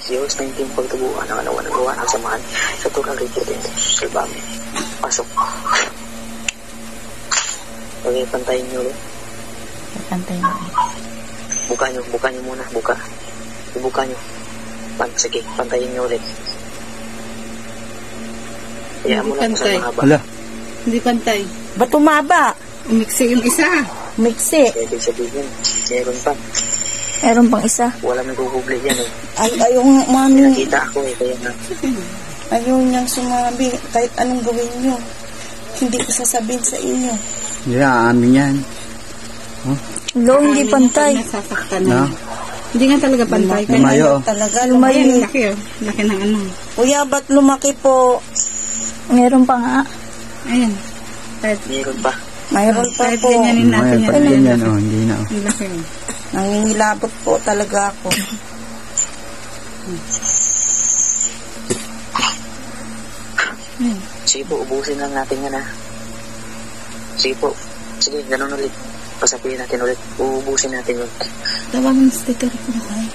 Diyos na hindi pagtubuan ang anawan ng gawa ng samahan sa tulang rito din sa salbami. Pasok. Okay, pantayin nyo ulit. Pantayin mo. Buka nyo muna, buka. Ibuka nyo. Sige, pantayin nyo ulit. Kaya mo lang sa mahaba. Wala. Hindi pantay. Ba't tumaba? Umiksi yung isa. Miksi. Kaya ibig sabihin, meron pa. Meron pang isa. Wala may gugugli yan eh. Ayaw nga, mami. Nakita ako eh, kaya nga. Ayaw niyang sumabi. Kahit anong gawin niyo. Hindi ko sasabihin sa inyo. Hindi na, amin yan. Lo, hindi pantay. Nasasaktan na. Hindi nga talaga pantay. Lumayo. Talaga, Lumayo. lumayo. Laki oh. Laki ng ano. Kuya, ba't lumaki po? Meron pa nga. Ayan. Meron pa. Mayroon pa Kahit po. ganyanin natin Pag yan. ganyan, hindi na. Ang laki oh. Nangingilabot po talaga ako. Sige po, ubusin lang natin yan ha. Sige po. Sige, ganun ulit. Pasapihin natin ulit. Uubusin natin yun. Tawagan sa tito ko na kayo.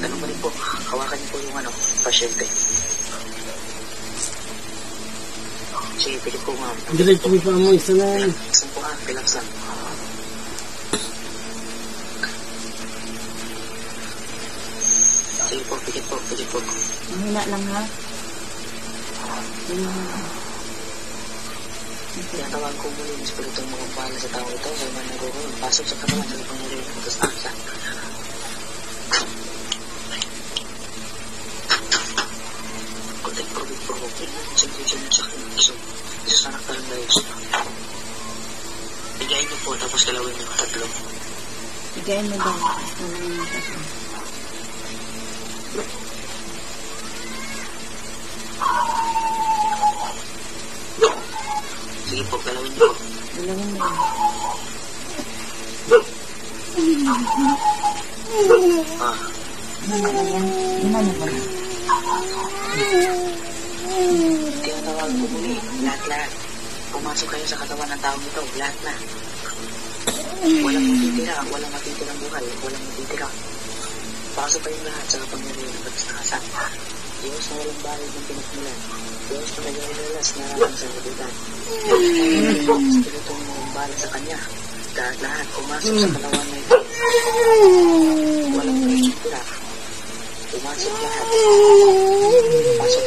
Ganun pa rin po. Hawakan niyo po yung ano, pasyente. Sige, pikit po ma'am. Diretso mo pa mo, isa na. Relaxan po ha, relaxan. Sige po, pikit po, pikit po. Mahina lang ha. Tinatawag ko muli yung espiritong mga bahala sa tao ito. Kaya man nagugulong, pasok sa katawan sa pangyari ng pagkastansa. Kontek probit provoking. Sensation mo sa akin. Isasanak ka lang dahil. Bigayin niyo po, tapos galawin niyo. Tatlo. Bigayin mo daw. Sige po, galawin niyo po. Dalawin mo. Ina mo ba? Tinatawag ko muli. Lahat-lahat. Pumasok kayo sa katawan ng taong ito. Lahat na. Walang matitira. Walang matitirang buhay. Walang matitira. Pasok kayong lahat sa kapangyarihan ng pagkakasan. Diyos na walang bahid ng pinagmulan. Diyos na nag-ialalas na ramang sa kapitan. Espiritong bala sa kanya. Lahat pumasok sa katawan na ito. Walang matitira. Pumasok lahat. Pasok.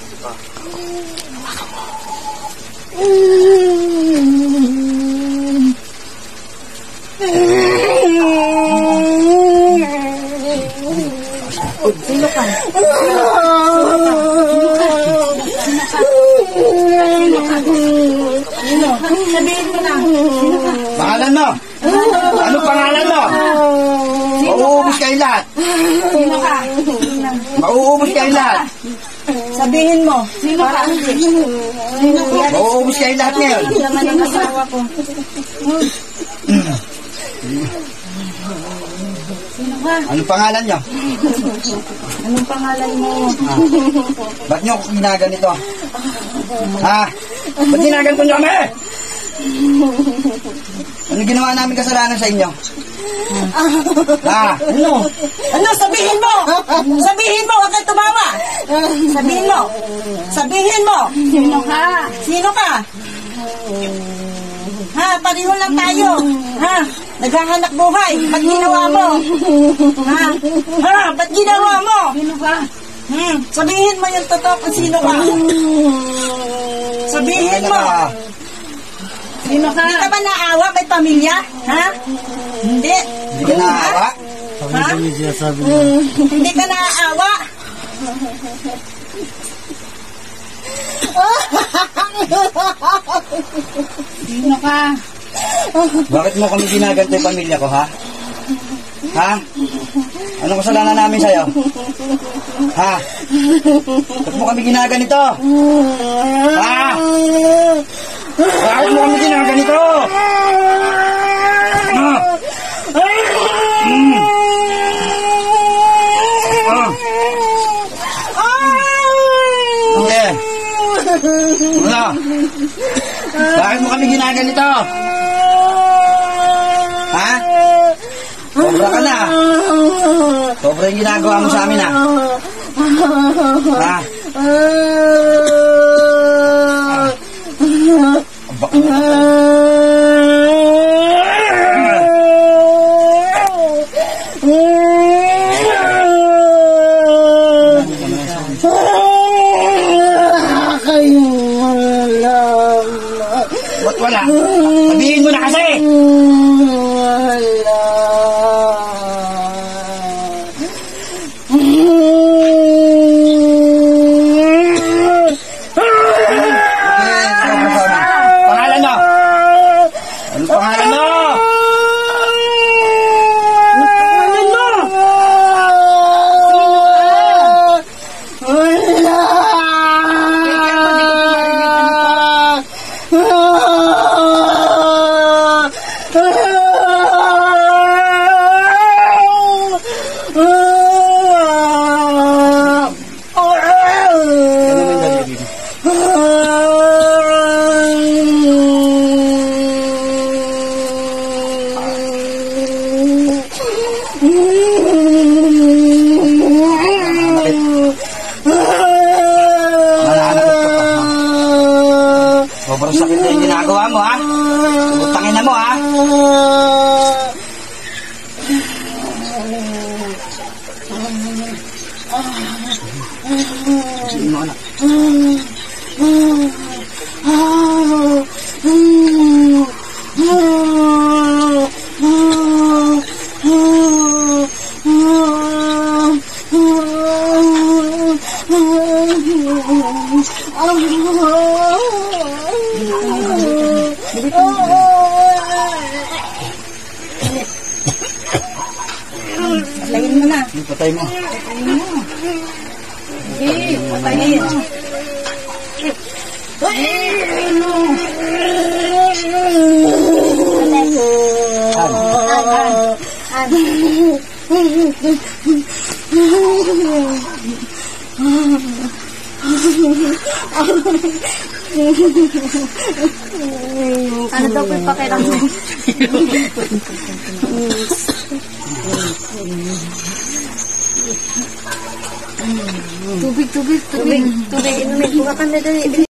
Diba? Sino ka? Sino? Sabihin mo na. Sino ka? Pangalan mo? Ano pangalan mo? Mauubos kayo lahat. Sino ka? Mauubos kayo lahat. Sabihin mo. Sino ka? Sino ka? Mauubos kayo lahat ngayon. Laman ng asawa ko. Sino ka? Anong pangalan nyo? Anong pangalan mo? Ba't nyo ako ginaganito? Ha? Ba't ginaganito nyo kami? Ano ginawa namin kasalanan sa inyo? Ha? Ano? Ano? Sabihin mo! Sabihin mo! Huwag kang tumawa! Sabihin mo! Sabihin mo! Sino ka? Sino ka? Ha? Pareho lang tayo. Ha? Naghahanap buhay. Ba't ginawa mo? Ha? Ha? Ba't ginawa mo? Sino ka? Sabihin mo yung totoo kung sino ka. Sabihin mo. Sino ka? Hindi ka ba naawa? May pamilya? Ha? Hindi. Hindi ka naawa? Ha? Hindi ka naawa? Sino ka? Bakit mo kami ginaganto yung pamilya ko, ha? Ha? Anong kasalanan namin sa'yo? Ha? Bakit mo kami ginaganito? Ha? Bakit mo kami ginaganito? Ha? Okay. Ano? Bakit mo kami ginaganito? Ha? Sobra ka na. Sobra yung ginagawa mo sa amin, ha? Ha? Ba't wala? Sabihin mo na kasi! Pangalan mo? Ano pangalan mo? Sobrang sakit na yung ginagawa mo, ha? Utangin na mo, ha? Sige mo, anak. Patayin mo na. Patay mo. Sige, patayin. Ano daw po yung pakiramdam? Tubig. Inumin. Buka ka na dali.